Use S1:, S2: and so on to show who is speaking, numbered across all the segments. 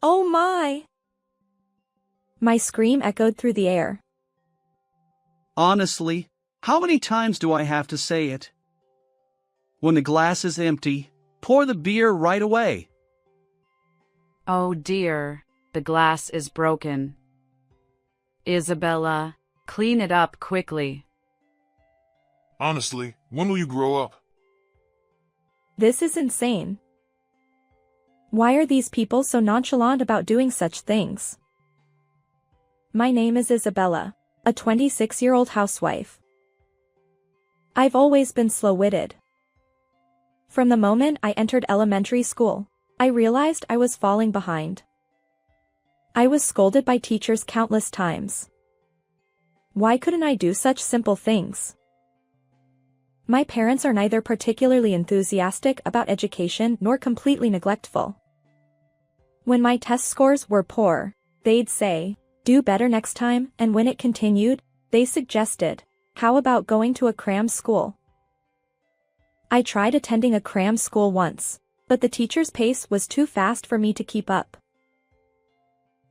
S1: Oh my! My scream echoed through the air.
S2: Honestly, how many times do I have to say it? When the glass is empty, pour the beer right away.
S3: Oh dear, the glass is broken. Isabella, clean it up quickly.
S4: Honestly, when will you grow up?
S1: This is insane. Why are these people so nonchalant about doing such things? My name is Isabella, a 26-year-old housewife. I've always been slow-witted. From the moment I entered elementary school, I realized I was falling behind. I was scolded by teachers countless times. Why couldn't I do such simple things? My parents are neither particularly enthusiastic about education nor completely neglectful. When my test scores were poor, they'd say, "Do better next time," and when it continued, they suggested, "How about going to a cram school?" I tried attending a cram school once, but the teacher's pace was too fast for me to keep up.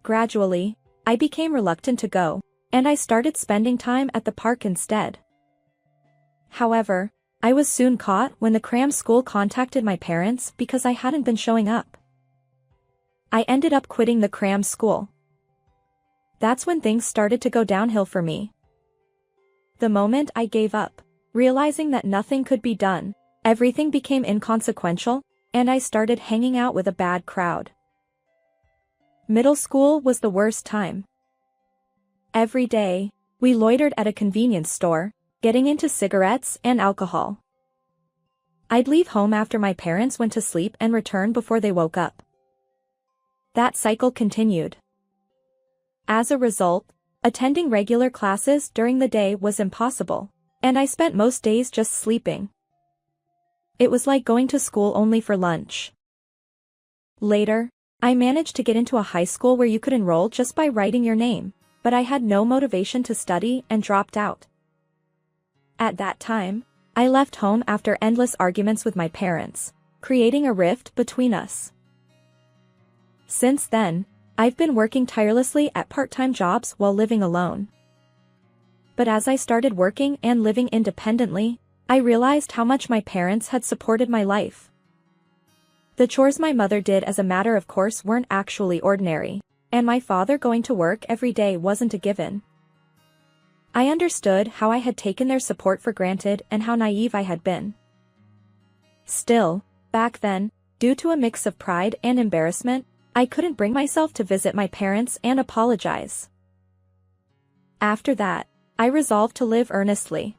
S1: Gradually, I became reluctant to go, and I started spending time at the park instead. However, I was soon caught when the cram school contacted my parents because I hadn't been showing up. I ended up quitting the cram school. That's when things started to go downhill for me. The moment I gave up, realizing that nothing could be done, everything became inconsequential, and I started hanging out with a bad crowd. Middle school was the worst time. Every day, we loitered at a convenience store, getting into cigarettes and alcohol. I'd leave home after my parents went to sleep and return before they woke up. That cycle continued. As a result, attending regular classes during the day was impossible, and I spent most days just sleeping. It was like going to school only for lunch. Later, I managed to get into a high school where you could enroll just by writing your name, but I had no motivation to study and dropped out. At that time, I left home after endless arguments with my parents, creating a rift between us. Since then, I've been working tirelessly at part-time jobs while living alone. But as I started working and living independently, I realized how much my parents had supported my life. The chores my mother did as a matter of course weren't actually ordinary, and my father going to work every day wasn't a given. I understood how I had taken their support for granted and how naive I had been. Still, back then, due to a mix of pride and embarrassment, I couldn't bring myself to visit my parents and apologize. After that, I resolved to live earnestly.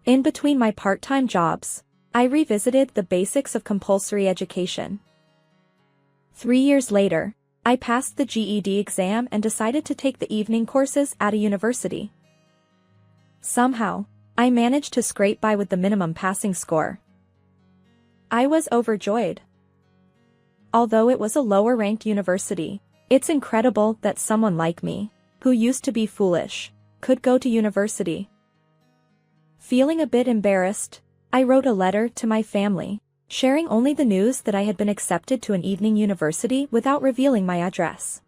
S1: In between my part-time jobs, I revisited the basics of compulsory education. 3 years later, I passed the GED exam and decided to take the evening courses at a university. Somehow, I managed to scrape by with the minimum passing score. I was overjoyed. Although it was a lower-ranked university, it's incredible that someone like me, who used to be foolish, could go to university. Feeling a bit embarrassed, I wrote a letter to my family, sharing only the news that I had been accepted to an evening university without revealing my address.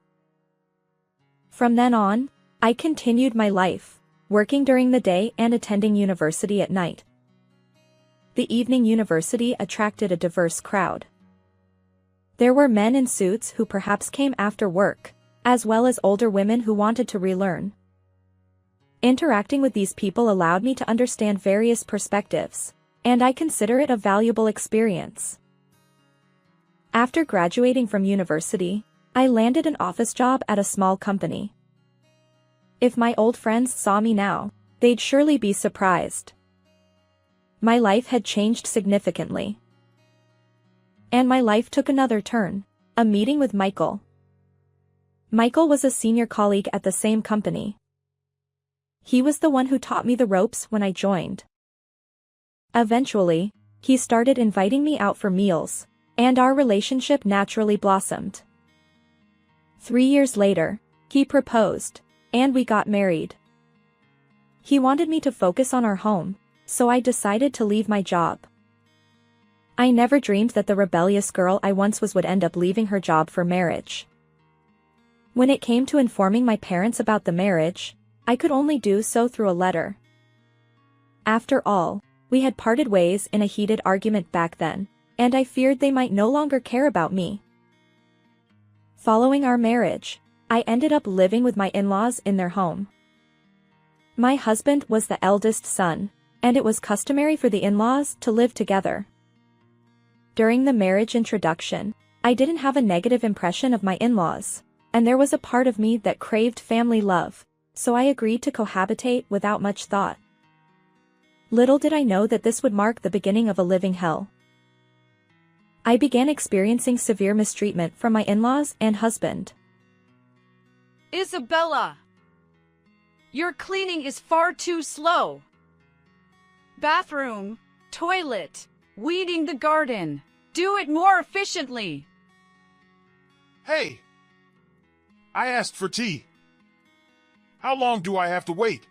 S1: From then on, I continued my life, working during the day and attending university at night. The evening university attracted a diverse crowd. There were men in suits who perhaps came after work, as well as older women who wanted to relearn. Interacting with these people allowed me to understand various perspectives, and I consider it a valuable experience. After graduating from university, I landed an office job at a small company. If my old friends saw me now, they'd surely be surprised. My life had changed significantly. And my life took another turn, a meeting with Michael. Michael was a senior colleague at the same company. He was the one who taught me the ropes when I joined. Eventually, he started inviting me out for meals, and our relationship naturally blossomed. 3 years later, he proposed, and we got married. He wanted me to focus on our home, so I decided to leave my job. I never dreamed that the rebellious girl I once was would end up leaving her job for marriage. When it came to informing my parents about the marriage, I could only do so through a letter. After all, we had parted ways in a heated argument back then, and I feared they might no longer care about me. Following our marriage, I ended up living with my in-laws in their home. My husband was the eldest son, and it was customary for the in-laws to live together. During the marriage introduction, I didn't have a negative impression of my in-laws, and there was a part of me that craved family love, so I agreed to cohabitate without much thought. Little did I know that this would mark the beginning of a living hell. I began experiencing severe mistreatment from my in-laws and husband.
S3: Isabella! Your cleaning is far too slow. Bathroom, toilet, weeding the garden. Do it more efficiently.
S4: Hey! I asked for tea. How long do I have to wait?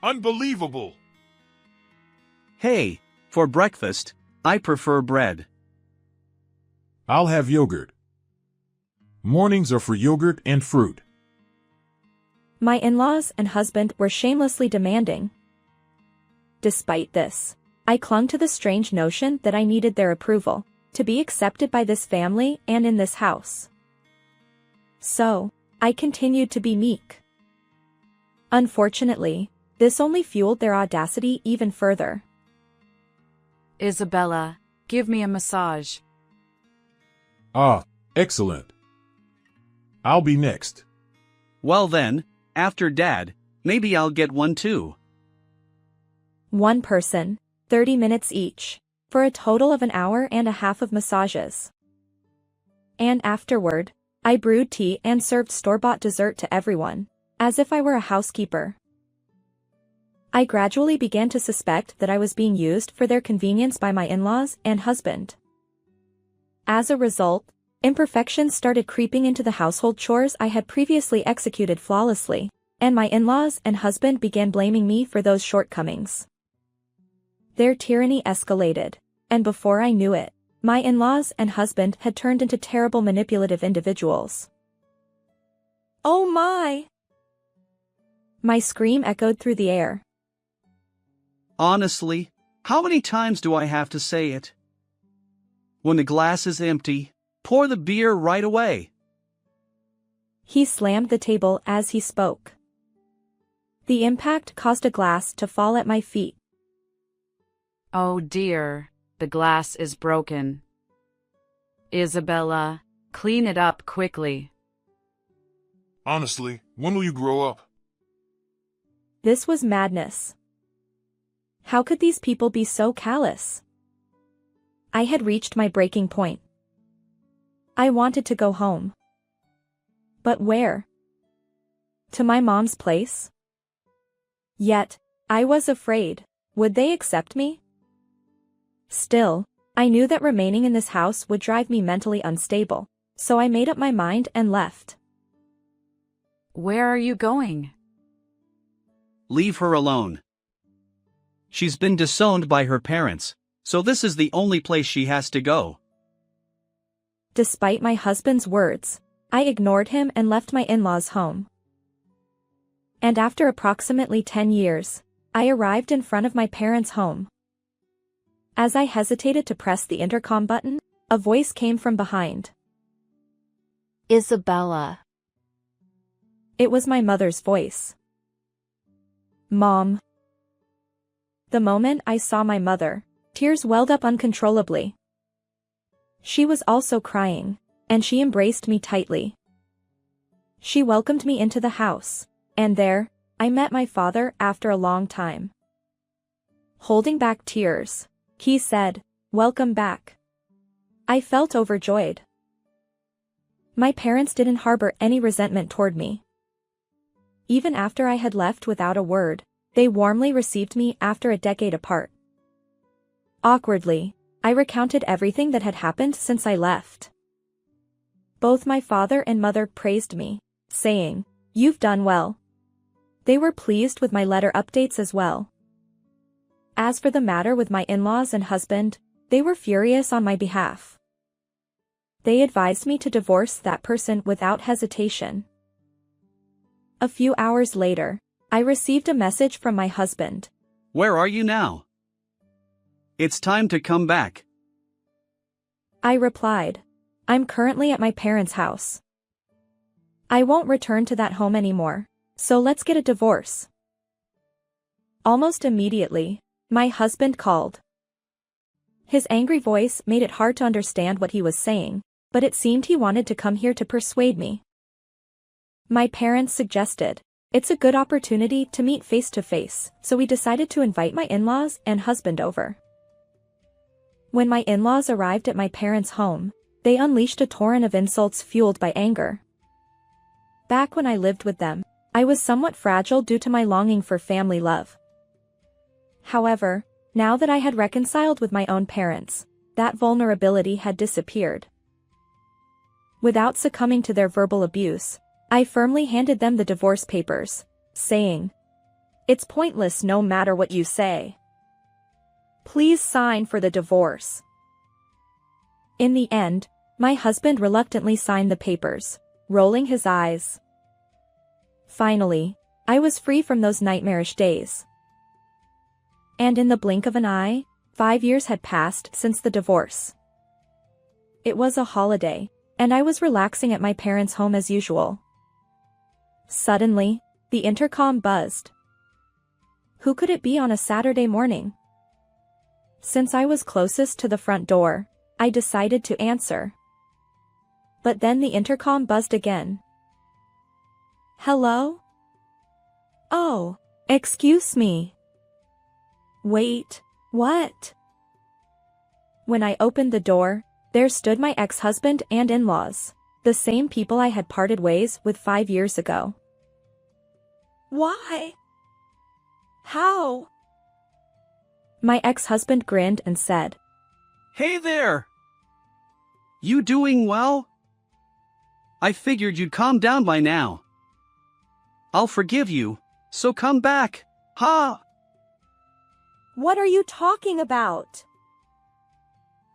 S4: Unbelievable!
S2: Hey, for breakfast, I prefer bread.
S4: I'll have yogurt. Mornings are for yogurt and fruit.
S1: My in-laws and husband were shamelessly demanding. Despite this, I clung to the strange notion that I needed their approval to be accepted by this family and in this house. So, I continued to be meek. Unfortunately, this only fueled their audacity even further.
S3: Isabella, give me a massage.
S4: Ah, excellent. I'll be next.
S2: Well then, after Dad, maybe I'll get one too.
S1: One person, 30 minutes each, for a total of an hour and a half of massages. And afterward, I brewed tea and served store-bought dessert to everyone, as if I were a housekeeper. I gradually began to suspect that I was being used for their convenience by my in-laws and husband. As a result, imperfections started creeping into the household chores I had previously executed flawlessly, and my in-laws and husband began blaming me for those shortcomings. Their tyranny escalated, and before I knew it, my in-laws and husband had turned into terrible manipulative individuals. Oh my! My scream echoed through the air.
S2: Honestly, how many times do I have to say it? When the glass is empty, pour the beer right away.
S1: He slammed the table as he spoke. The impact caused a glass to fall at my feet.
S3: Oh dear, the glass is broken. Isabella, clean it up quickly.
S4: Honestly, when will you grow up?
S1: This was madness. How could these people be so callous? I had reached my breaking point. I wanted to go home. But where? To my mom's place? Yet, I was afraid. Would they accept me? Still, I knew that remaining in this house would drive me mentally unstable, so I made up my mind and left.
S3: Where are you going?
S2: Leave her alone. She's been disowned by her parents, so this is the only place she has to go.
S1: Despite my husband's words, I ignored him and left my in-laws' home. And after approximately 10 years, I arrived in front of my parents' home. As I hesitated to press the intercom button, a voice came from behind.
S3: Isabella.
S1: It was my mother's voice. Mom. The moment I saw my mother, tears welled up uncontrollably. She was also crying, and she embraced me tightly. She welcomed me into the house, and there, I met my father after a long time. Holding back tears, he said, "Welcome back." I felt overjoyed. My parents didn't harbor any resentment toward me. Even after I had left without a word, they warmly received me after a decade apart. Awkwardly, I recounted everything that had happened since I left. Both my father and mother praised me, saying, "You've done well." They were pleased with my letter updates as well. As for the matter with my in-laws and husband, They were furious on my behalf. They advised me to divorce that person without hesitation. A few hours later, I received a message from my husband.
S2: Where are you now? It's time to come back.
S1: I replied, I'm currently at my parents' house. I won't return to that home anymore, so let's get a divorce. Almost immediately, my husband called. His angry voice made it hard to understand what he was saying, but it seemed he wanted to come here to persuade me. My parents suggested, it's a good opportunity to meet face to face, so we decided to invite my in-laws and husband over. When my in-laws arrived at my parents' home, they unleashed a torrent of insults fueled by anger. Back when I lived with them, I was somewhat fragile due to my longing for family love. However, now that I had reconciled with my own parents, that vulnerability had disappeared. Without succumbing to their verbal abuse, I firmly handed them the divorce papers, saying, "It's pointless no matter what you say. Please sign for the divorce." In the end, my husband reluctantly signed the papers, rolling his eyes. Finally, I was free from those nightmarish days. And in the blink of an eye, 5 years had passed since the divorce. It was a holiday, and I was relaxing at my parents' home as usual. Suddenly, the intercom buzzed. Who could it be on a Saturday morning? Since I was closest to the front door, I decided to answer. But then the intercom buzzed again. Hello? Oh, excuse me. Wait, what? When I opened the door, there stood my ex-husband and in-laws, the same people I had parted ways with 5 years ago. Why? How? My ex-husband grinned and said,
S2: Hey there! You doing well? I figured you'd calm down by now. I'll forgive you, so come back, ha!
S1: What are you talking about?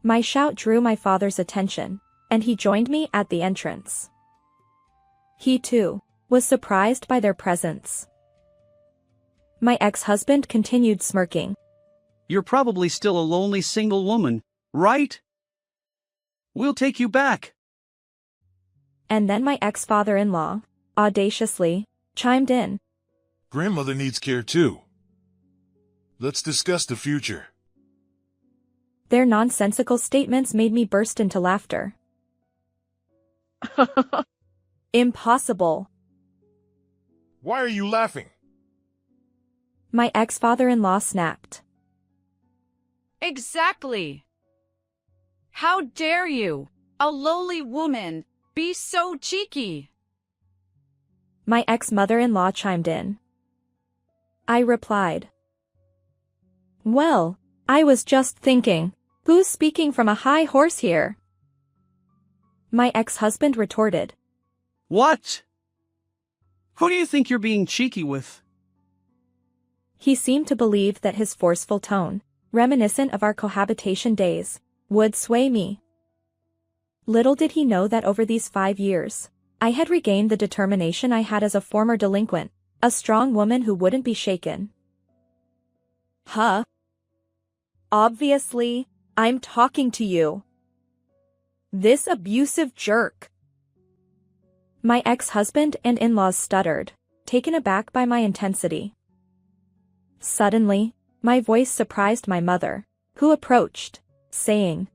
S1: My shout drew my father's attention, and he joined me at the entrance. He too was surprised by their presence. My ex-husband continued smirking.
S2: You're probably still a lonely single woman, right? We'll take you back.
S1: And then my ex-father-in-law, audaciously, chimed in.
S4: Grandmother needs care too. Let's discuss the future.
S1: Their nonsensical statements made me burst into laughter. Impossible.
S4: Why are you laughing?
S1: My ex-father-in-law snapped.
S3: Exactly. How dare you, a lowly woman, be so cheeky?
S1: My ex-mother-in-law chimed in. I replied. Well, I was just thinking, who's speaking from a high horse here? My ex-husband retorted.
S2: What? Who do you think you're being cheeky with?
S1: He seemed to believe that his forceful tone, reminiscent of our cohabitation days, would sway me. Little did he know that over these 5 years, I had regained the determination I had as a former delinquent, a strong woman who wouldn't be shaken. Huh? Obviously, I'm talking to you. This abusive jerk. My ex-husband and in-laws stuttered, taken aback by my intensity. Suddenly, my voice surprised my mother, who approached, saying,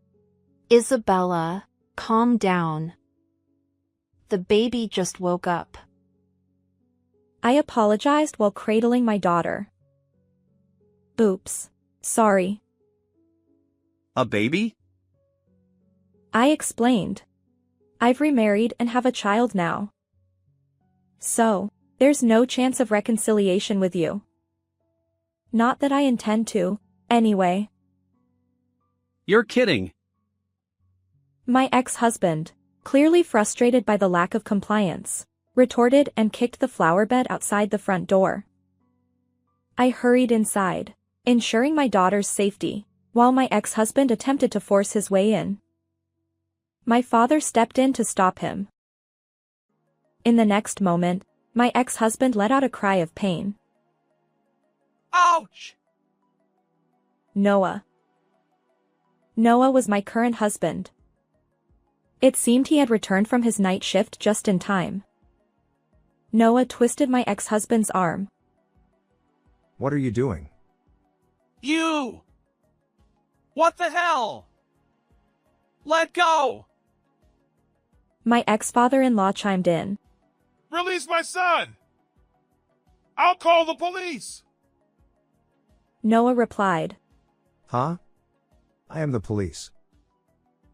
S5: Isabella, calm down. The baby just woke up.
S1: I apologized while cradling my daughter. Oops, sorry.
S2: A baby?
S1: I explained. I've remarried and have a child now. So, there's no chance of reconciliation with you. Not that I intend to, anyway.
S2: You're kidding.
S1: My ex-husband, clearly frustrated by the lack of compliance, retorted and kicked the flower bed outside the front door. I hurried inside, ensuring my daughter's safety, while my ex-husband attempted to force his way in. My father stepped in to stop him. In the next moment, my ex-husband let out a cry of pain.
S2: Ouch!
S1: Noah. Noah was my current husband. It seemed he had returned from his night shift just in time. Noah twisted my ex-husband's arm.
S6: What are you doing?
S2: You! What the hell? Let go!
S1: My ex-father-in-law chimed in.
S4: Release my son! I'll call the police!
S1: Noah replied.
S6: Huh? I am the police.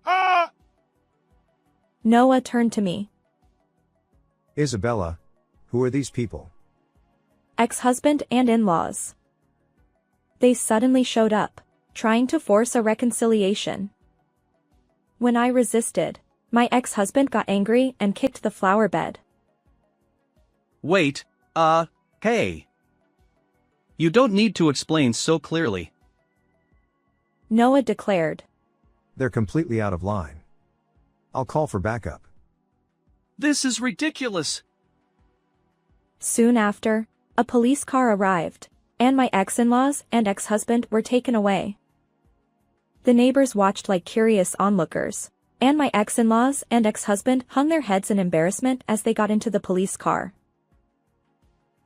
S4: Ah!
S1: Noah turned to me.
S6: Isabella, who are these people?
S1: Ex-husband and in-laws. They suddenly showed up, trying to force a reconciliation. When I resisted, my ex-husband got angry and kicked the flower bed.
S2: Wait, hey. You don't need to explain so clearly.
S1: Noah declared.
S6: They're completely out of line. I'll call for backup.
S2: This is ridiculous.
S1: Soon after, a police car arrived, and my ex-in-laws and ex-husband were taken away. The neighbors watched like curious onlookers, and my ex-in-laws and ex-husband hung their heads in embarrassment as they got into the police car.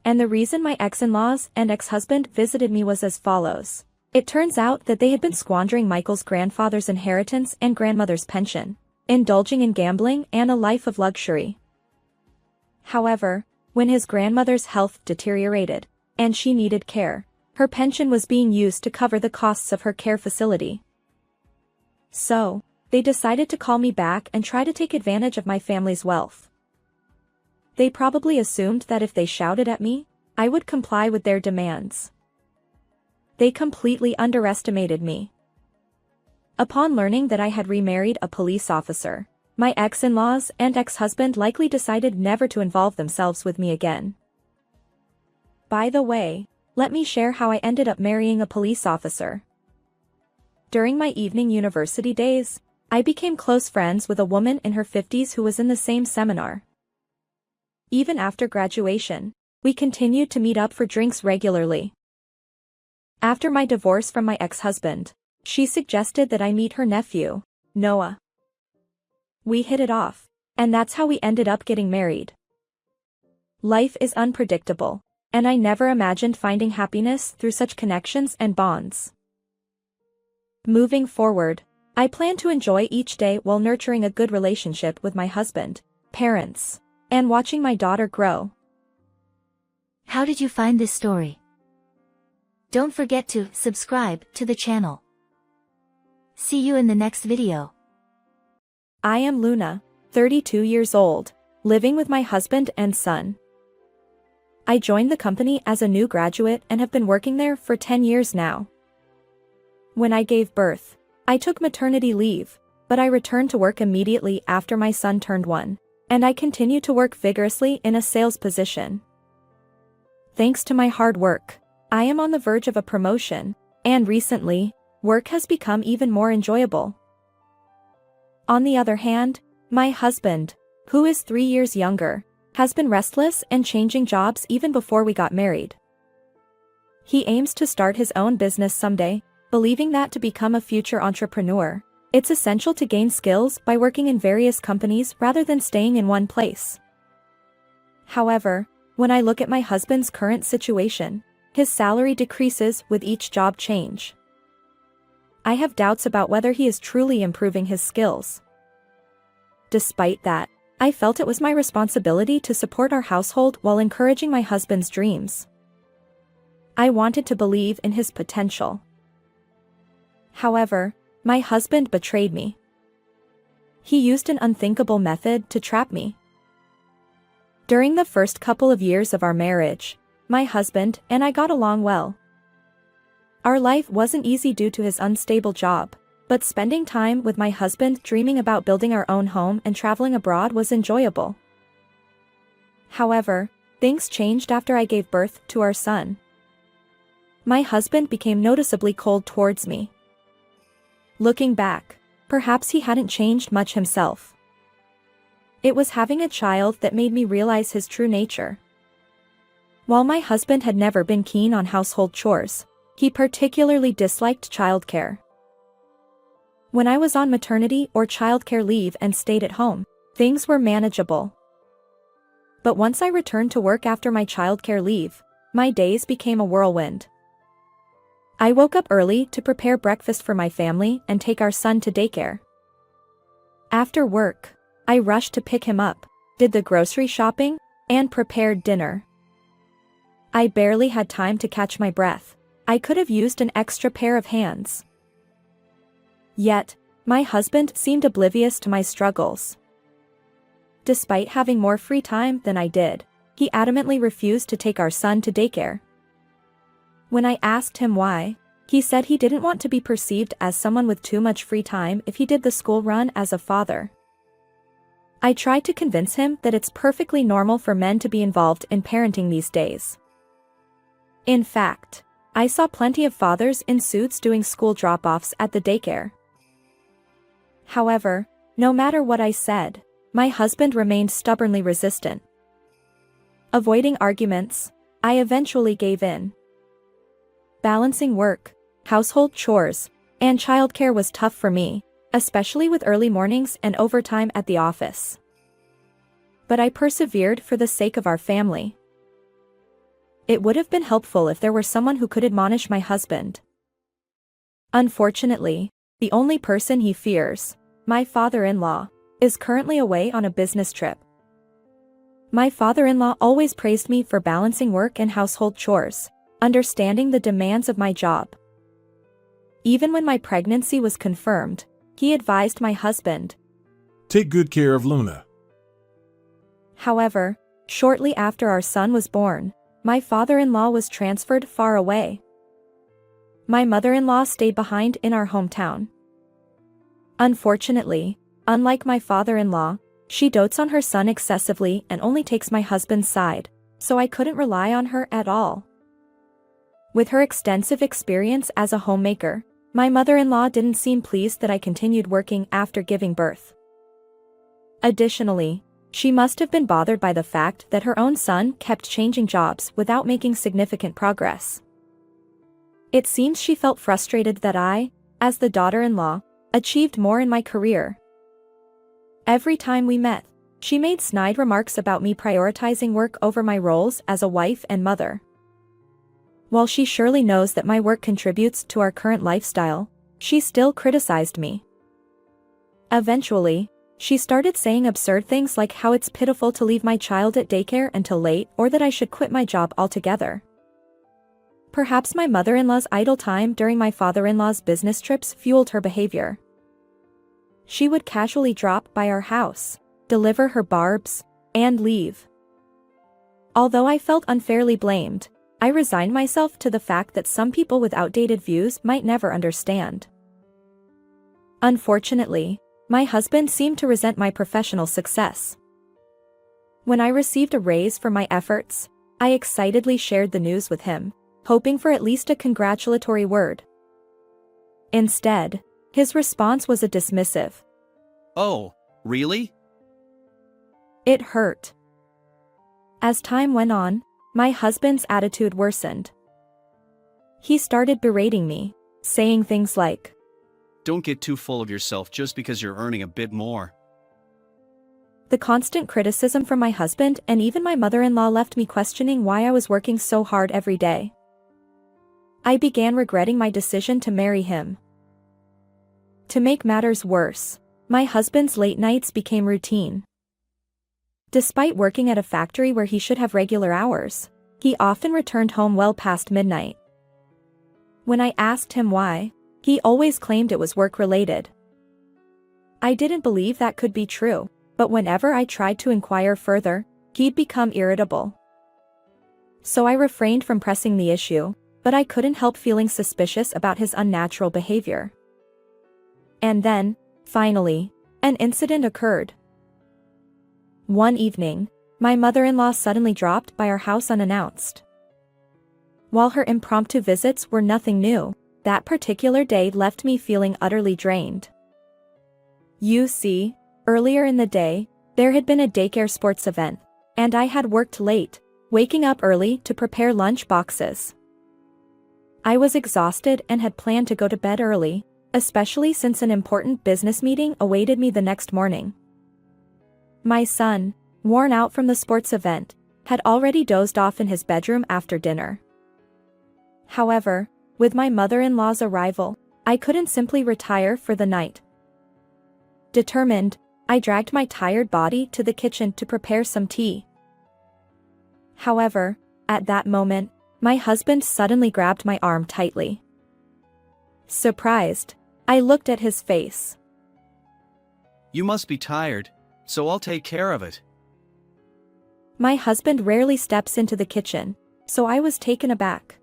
S1: And the reason my ex-in-laws and ex-husband visited me was as follows. It turns out that they had been squandering Michael's grandfather's inheritance and grandmother's pension, indulging in gambling and a life of luxury. However, when his grandmother's health deteriorated, and she needed care, her pension was being used to cover the costs of her care facility. So, they decided to call me back and try to take advantage of my family's wealth. They probably assumed that if they shouted at me, I would comply with their demands. They completely underestimated me. Upon learning that I had remarried a police officer, my ex-in-laws and ex-husband likely decided never to involve themselves with me again. By the way, let me share how I ended up marrying a police officer. During my evening university days, I became close friends with a woman in her 50s who was in the same seminar. Even after graduation, we continued to meet up for drinks regularly. After my divorce from my ex-husband, she suggested that I meet her nephew, Noah. We hit it off, and that's how we ended up getting married. Life is unpredictable, and I never imagined finding happiness through such connections and bonds. Moving forward, I plan to enjoy each day while nurturing a good relationship with my husband, parents, and watching my daughter grow.
S7: How did you find this story? Don't forget to subscribe to the channel. See you in the next video.
S1: I am Luna, 32 years old, living with my husband and son. I joined the company as a new graduate and have been working there for 10 years now. When I gave birth, I took maternity leave, but I returned to work immediately after my son turned 1, and I continue to work vigorously in a sales position. Thanks to my hard work, I am on the verge of a promotion, and recently, work has become even more enjoyable. On the other hand, my husband, who is 3 years younger, has been restless and changing jobs even before we got married. He aims to start his own business someday, believing that to become a future entrepreneur, it's essential to gain skills by working in various companies rather than staying in one place. However, when I look at my husband's current situation, his salary decreases with each job change. I have doubts about whether he is truly improving his skills. Despite that, I felt it was my responsibility to support our household while encouraging my husband's dreams. I wanted to believe in his potential. However, my husband betrayed me. He used an unthinkable method to trap me. During the first couple of years of our marriage, my husband and I got along well. Our life wasn't easy due to his unstable job, but spending time with my husband dreaming about building our own home and traveling abroad was enjoyable. However, things changed after I gave birth to our son. My husband became noticeably cold towards me. Looking back, perhaps he hadn't changed much himself. It was having a child that made me realize his true nature. While my husband had never been keen on household chores, he particularly disliked childcare. When I was on maternity or childcare leave and stayed at home, things were manageable. But once I returned to work after my childcare leave, my days became a whirlwind. I woke up early to prepare breakfast for my family and take our son to daycare. After work, I rushed to pick him up, did the grocery shopping, and prepared dinner. I barely had time to catch my breath. I could have used an extra pair of hands. Yet, my husband seemed oblivious to my struggles. Despite having more free time than I did, he adamantly refused to take our son to daycare. When I asked him why, he said he didn't want to be perceived as someone with too much free time if he did the school run as a father. I tried to convince him that it's perfectly normal for men to be involved in parenting these days. In fact, I saw plenty of fathers in suits doing school drop-offs at the daycare. However, no matter what I said, my husband remained stubbornly resistant. Avoiding arguments, I eventually gave in. Balancing work, household chores, and childcare was tough for me, especially with early mornings and overtime at the office. But I persevered for the sake of our family. It would have been helpful if there were someone who could admonish my husband. Unfortunately, the only person he fears, my father-in-law, is currently away on a business trip. My father-in-law always praised me for balancing work and household chores, understanding the demands of my job. Even when my pregnancy was confirmed, he advised my husband,
S4: Take good care of Luna.
S1: However, shortly after our son was born, my father-in-law was transferred far away. My mother-in-law stayed behind in our hometown. Unfortunately, unlike my father-in-law, she dotes on her son excessively and only takes my husband's side, so I couldn't rely on her at all. With her extensive experience as a homemaker, my mother-in-law didn't seem pleased that I continued working after giving birth. Additionally, she must have been bothered by the fact that her own son kept changing jobs without making significant progress. It seems she felt frustrated that I, as the daughter-in-law, achieved more in my career. Every time we met, she made snide remarks about me prioritizing work over my roles as a wife and mother. While she surely knows that my work contributes to our current lifestyle, she still criticized me. Eventually, she started saying absurd things like how it's pitiful to leave my child at daycare until late or that I should quit my job altogether. Perhaps my mother-in-law's idle time during my father-in-law's business trips fueled her behavior. She would casually drop by our house, deliver her barbs, and leave. Although I felt unfairly blamed, I resigned myself to the fact that some people with outdated views might never understand. Unfortunately, my husband seemed to resent my professional success. When I received a raise for my efforts, I excitedly shared the news with him, hoping for at least a congratulatory word. Instead, his response was a dismissive.
S2: Oh, really?
S1: It hurt. As time went on, my husband's attitude worsened. He started berating me, saying things like,
S2: Don't get too full of yourself just because you're earning a bit more.
S1: The constant criticism from my husband and even my mother-in-law left me questioning why I was working so hard every day. I began regretting my decision to marry him. To make matters worse, my husband's late nights became routine. Despite working at a factory where he should have regular hours, he often returned home well past midnight. When I asked him why, he always claimed it was work-related. I didn't believe that could be true, but whenever I tried to inquire further, he'd become irritable. So I refrained from pressing the issue, but I couldn't help feeling suspicious about his unnatural behavior. And then, finally, an incident occurred. One evening, my mother-in-law suddenly dropped by our house unannounced. While her impromptu visits were nothing new, That particular day left me feeling utterly drained. You see, earlier in the day, there had been a daycare sports event, and I had worked late, waking up early to prepare lunch boxes. I was exhausted and had planned to go to bed early, especially since an important business meeting awaited me the next morning. My son, worn out from the sports event, had already dozed off in his bedroom after dinner. However, with my mother-in-law's arrival, I couldn't simply retire for the night. Determined, I dragged my tired body to the kitchen to prepare some tea. However, at that moment, my husband suddenly grabbed my arm tightly. Surprised, I looked at his face.
S2: You must be tired, so I'll take care of it.
S1: My husband rarely steps into the kitchen, so I was taken aback.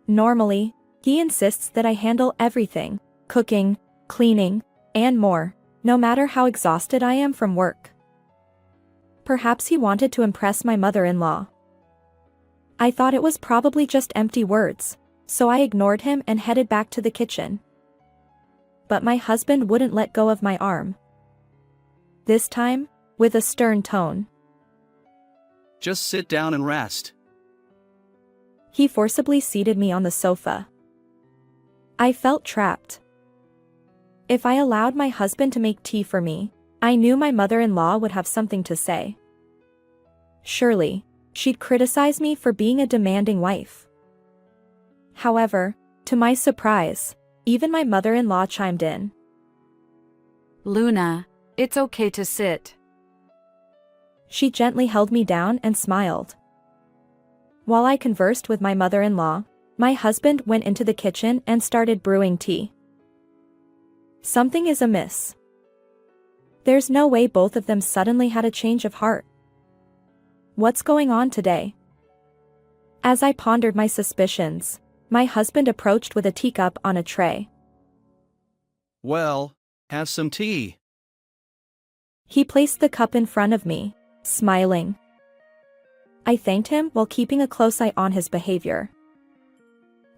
S1: Normally, he insists that I handle everything, cooking, cleaning, and more, no matter how exhausted I am from work. Perhaps he wanted to impress my mother-in-law. I thought it was probably just empty words, so I ignored him and headed back to the kitchen. But my husband wouldn't let go of my arm. This time, with a stern tone.
S2: Just sit down and rest.
S1: He forcibly seated me on the sofa. I felt trapped. If I allowed my husband to make tea for me, I knew my mother-in-law would have something to say. Surely, she'd criticize me for being a demanding wife. However, to my surprise, even my mother-in-law chimed in.
S3: Luna, it's okay to sit.
S1: She gently held me down and smiled. While I conversed with my mother-in-law, my husband went into the kitchen and started brewing tea. Something is amiss. There's no way both of them suddenly had a change of heart. What's going on today? As I pondered my suspicions, my husband approached with a teacup on a tray.
S2: Well, have some tea.
S1: He placed the cup in front of me, smiling. I thanked him while keeping a close eye on his behavior.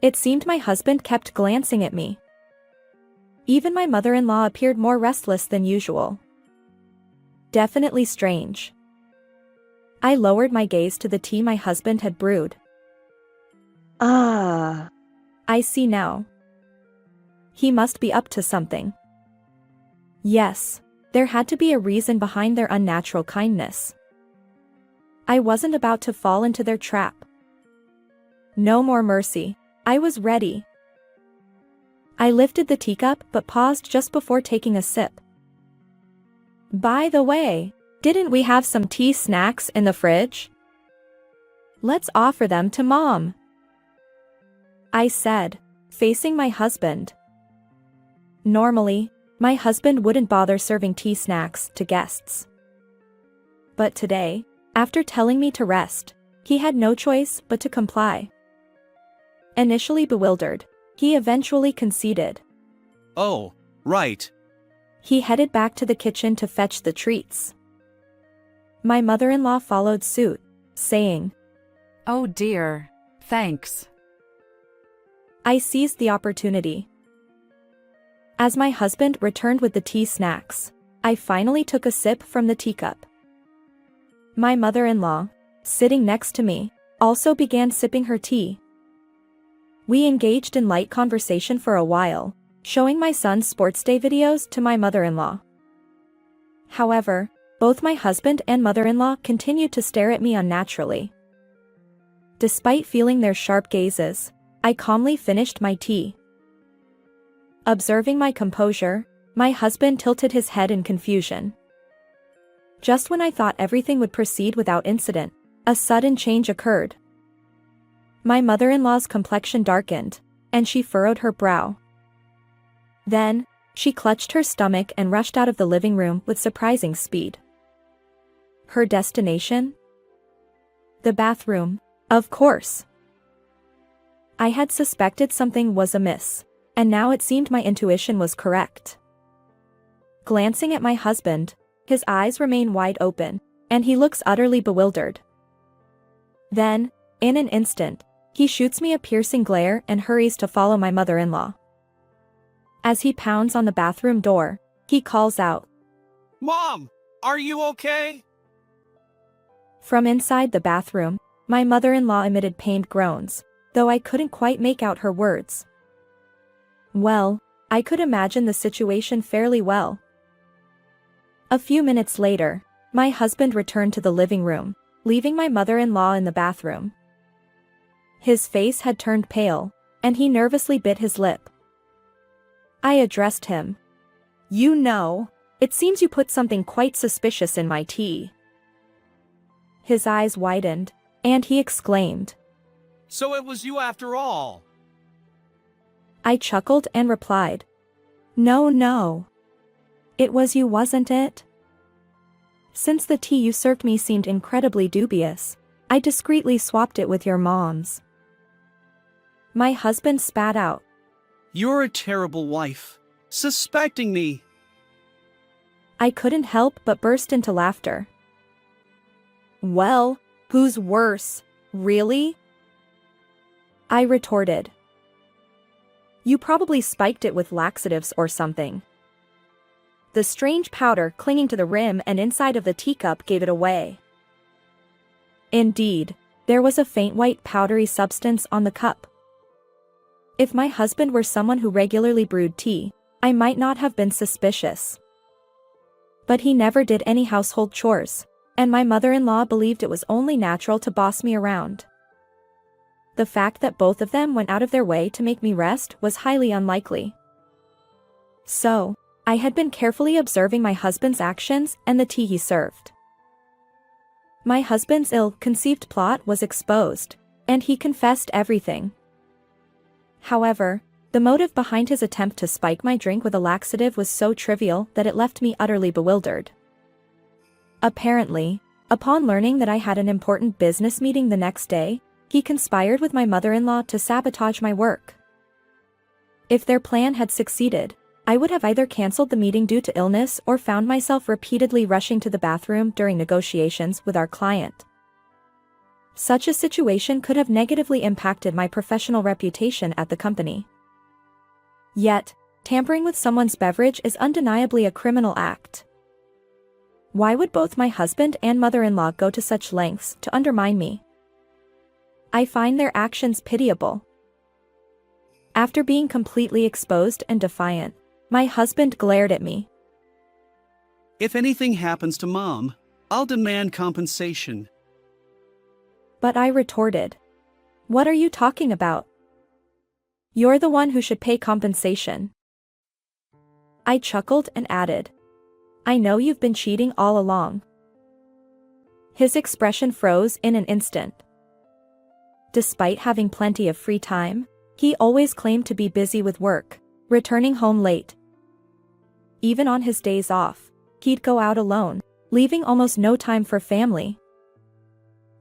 S1: It seemed my husband kept glancing at me. Even my mother-in-law appeared more restless than usual. Definitely strange. I lowered my gaze to the tea my husband had brewed. Ah, I see now. He must be up to something. Yes, there had to be a reason behind their unnatural kindness. I wasn't about to fall into their trap. No more mercy. I was ready. I lifted the teacup but paused just before taking a sip. By the way, didn't we have some tea snacks in the fridge? Let's offer them to Mom, I said, facing my husband. Normally, my husband wouldn't bother serving tea snacks to guests. But today, after telling me to rest, he had no choice but to comply. Initially bewildered, he eventually conceded.
S2: Oh, right.
S1: He headed back to the kitchen to fetch the treats. My mother-in-law followed suit, saying,
S3: Oh dear, thanks.
S1: I seized the opportunity. As my husband returned with the tea snacks, I finally took a sip from the teacup. My mother-in-law, sitting next to me, also began sipping her tea. We engaged in light conversation for a while, showing my son's sports day videos to my mother-in-law. However, both my husband and mother-in-law continued to stare at me unnaturally. Despite feeling their sharp gazes, I calmly finished my tea. Observing my composure, my husband tilted his head in confusion. Just when I thought everything would proceed without incident, a sudden change occurred. My mother-in-law's complexion darkened, and she furrowed her brow. Then, she clutched her stomach and rushed out of the living room with surprising speed. Her destination? The bathroom, of course. I had suspected something was amiss, and now it seemed my intuition was correct. Glancing at my husband, his eyes remain wide open, and he looks utterly bewildered. Then, in an instant, He shoots me a piercing glare and hurries to follow my mother-in-law. As he pounds on the bathroom door, he calls out,
S2: Mom, are you okay?
S1: From inside the bathroom, my mother-in-law emitted pained groans, though I couldn't quite make out her words. Well, I could imagine the situation fairly well. A few minutes later, my husband returned to the living room, leaving my mother-in-law in the bathroom. His face had turned pale, and he nervously bit his lip. I addressed him. You know, it seems you put something quite suspicious in my tea. His eyes widened, and he exclaimed,
S2: So it was you after all.
S1: I chuckled and replied, No. It was you, wasn't it? Since the tea you served me seemed incredibly dubious, I discreetly swapped it with your mom's. My husband spat out.
S2: You're a terrible wife. Suspecting me.
S1: I couldn't help but burst into laughter. Well, who's worse, really? I retorted. You probably spiked it with laxatives or something. The strange powder clinging to the rim and inside of the teacup gave it away. Indeed, there was a faint white powdery substance on the cup. If my husband were someone who regularly brewed tea, I might not have been suspicious. But he never did any household chores, and my mother-in-law believed it was only natural to boss me around. The fact that both of them went out of their way to make me rest was highly unlikely. So, I had been carefully observing my husband's actions and the tea he served. My husband's ill-conceived plot was exposed, and he confessed everything. However, the motive behind his attempt to spike my drink with a laxative was so trivial that it left me utterly bewildered. Apparently, upon learning that I had an important business meeting the next day, he conspired with my mother-in-law to sabotage my work. If their plan had succeeded, I would have either cancelled the meeting due to illness or found myself repeatedly rushing to the bathroom during negotiations with our client. Such a situation could have negatively impacted my professional reputation at the company. Yet, tampering with someone's beverage is undeniably a criminal act. Why would both my husband and mother-in-law go to such lengths to undermine me? I find their actions pitiable. After being completely exposed and defiant, my husband glared at me.
S2: If anything happens to Mom, I'll demand compensation.
S1: But I retorted. What are you talking about? You're the one who should pay compensation. I chuckled and added, I know you've been cheating all along. His expression froze in an instant. Despite having plenty of free time, he always claimed to be busy with work, returning home late. Even on his days off, he'd go out alone, leaving almost no time for family.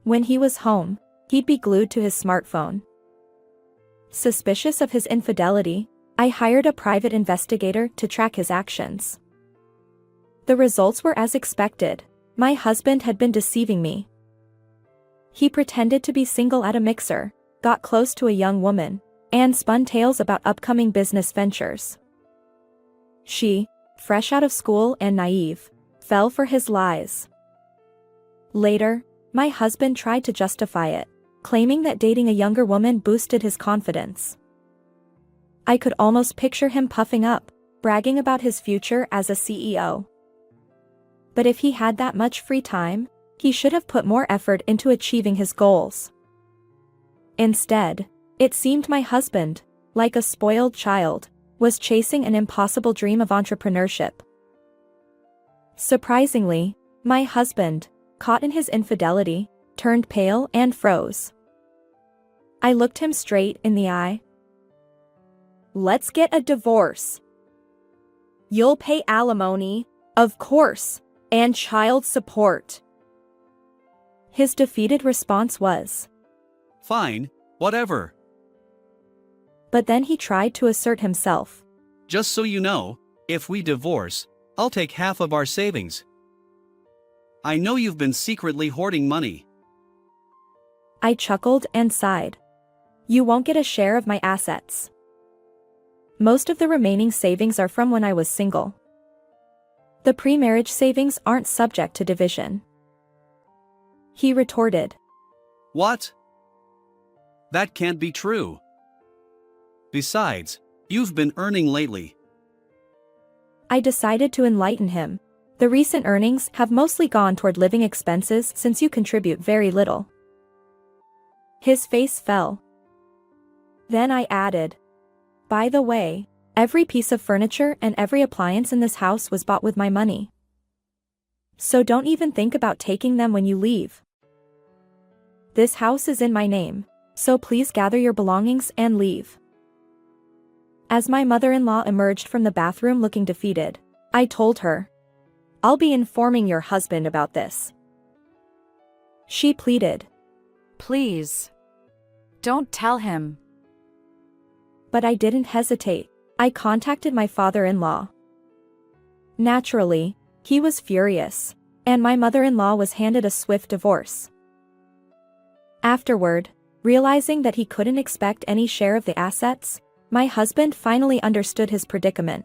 S1: When he was home, he'd be glued to his smartphone. Suspicious of his infidelity, I hired a private investigator to track his actions. The results were as expected. My husband had been deceiving me. He pretended to be single at a mixer, got close to a young woman, and spun tales about upcoming business ventures. She, fresh out of school and naive, fell for his lies. Later, my husband tried to justify it, claiming that dating a younger woman boosted his confidence. I could almost picture him puffing up, bragging about his future as a CEO. But if he had that much free time, he should have put more effort into achieving his goals. Instead, it seemed my husband, like a spoiled child, was chasing an impossible dream of entrepreneurship. Surprisingly, my husband, caught in his infidelity, turned pale and froze. I looked him straight in the eye. Let's get a divorce. You'll pay alimony, of course, and child support. His defeated response was,
S2: Fine, whatever.
S1: But then he tried to assert himself.
S2: Just so you know, if we divorce, I'll take half of our savings. I know you've been secretly hoarding money.
S1: I chuckled and sighed. You won't get a share of my assets. Most of the remaining savings are from when I was single. The pre-marriage savings aren't subject to division. He retorted.
S2: What? That can't be true. Besides, you've been earning lately.
S1: I decided to enlighten him. The recent earnings have mostly gone toward living expenses since you contribute very little. His face fell. Then I added, by the way, every piece of furniture and every appliance in this house was bought with my money. So don't even think about taking them when you leave. This house is in my name, so please gather your belongings and leave. As my mother-in-law emerged from the bathroom looking defeated, I told her, I'll be informing your husband about this. She pleaded.
S3: Please. Don't tell him.
S1: But I didn't hesitate. I contacted my father-in-law. Naturally, he was furious, and my mother-in-law was handed a swift divorce. Afterward, realizing that he couldn't expect any share of the assets, my husband finally understood his predicament.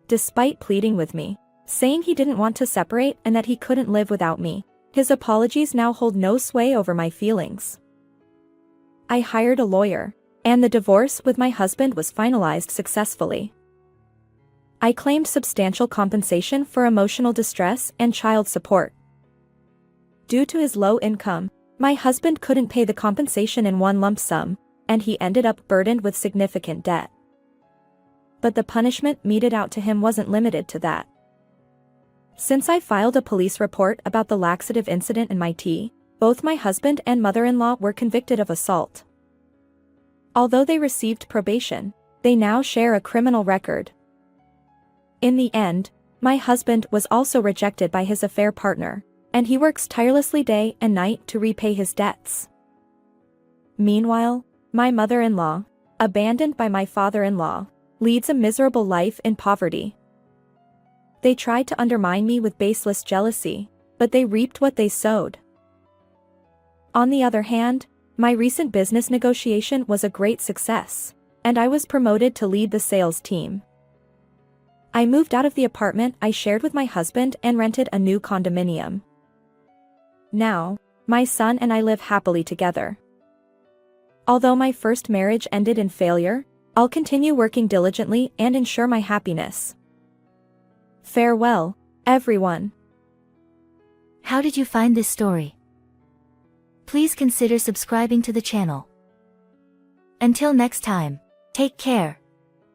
S1: Despite pleading with me, saying he didn't want to separate and that he couldn't live without me, his apologies now hold no sway over my feelings. I hired a lawyer, and the divorce with my husband was finalized successfully. I claimed substantial compensation for emotional distress and child support. Due to his low income, my husband couldn't pay the compensation in one lump sum, and he ended up burdened with significant debt. But the punishment meted out to him wasn't limited to that. Since I filed a police report about the laxative incident in my tea, both my husband and mother-in-law were convicted of assault. Although they received probation, they now share a criminal record. In the end, my husband was also rejected by his affair partner, and he works tirelessly day and night to repay his debts. Meanwhile, my mother-in-law, abandoned by my father-in-law, leads a miserable life in poverty. They tried to undermine me with baseless jealousy, but they reaped what they sowed. On the other hand, my recent business negotiation was a great success, and I was promoted to lead the sales team. I moved out of the apartment I shared with my husband and rented a new condominium. Now, my son and I live happily together. Although my first marriage ended in failure, I'll continue working diligently and ensure my happiness. Farewell, everyone.
S7: How did you find this story? Please consider subscribing to the channel. Until next time, take care.